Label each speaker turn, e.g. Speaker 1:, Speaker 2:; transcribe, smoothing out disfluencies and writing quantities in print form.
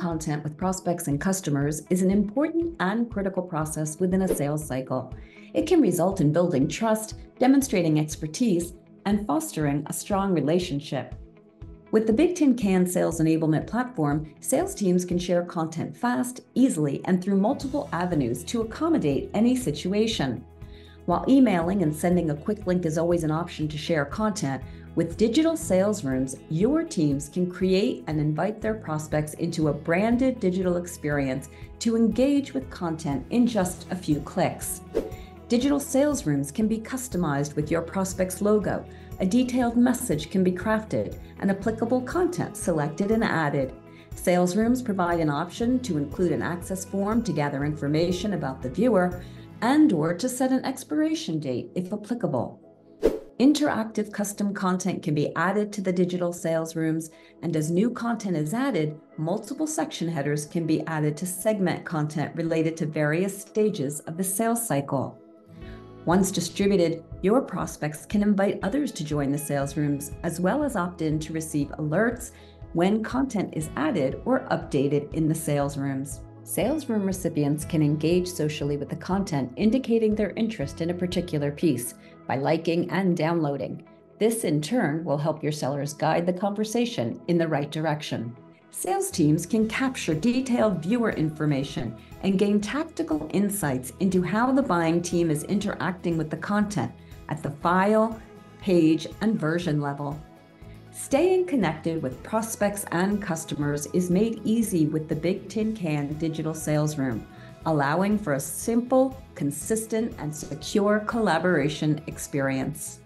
Speaker 1: content with prospects and customers is an important and critical process within a sales cycle. It can result in building trust, demonstrating expertise, and fostering a strong relationship. With the Bigtincan Sales Enablement Platform, sales teams can share content fast, easily, and through multiple avenues to accommodate any situation. While emailing and sending a quick link is always an option to share content, with digital sales rooms, your teams can create and invite their prospects into a branded digital experience to engage with content in just a few clicks. Digital sales rooms can be customized with your prospect's logo. A detailed message can be crafted and applicable content selected and added. Sales rooms provide an option to include an access form to gather information about the viewer and/or to set an expiration date if applicable. Interactive custom content can be added to the digital sales rooms, and as new content is added, multiple section headers can be added to segment content related to various stages of the sales cycle. Once distributed, your prospects can invite others to join the sales rooms, as well as opt in to receive alerts when content is added or updated in the sales rooms. Sales room recipients can engage socially with the content, indicating their interest in a particular piece by liking and downloading. This, in turn, will help your sellers guide the conversation in the right direction. Sales teams can capture detailed viewer information and gain tactical insights into how the buying team is interacting with the content at the file, page, and version level. Staying connected with prospects and customers is made easy with the Bigtincan Digital Sales Room, allowing for a simple, consistent, and secure collaboration experience.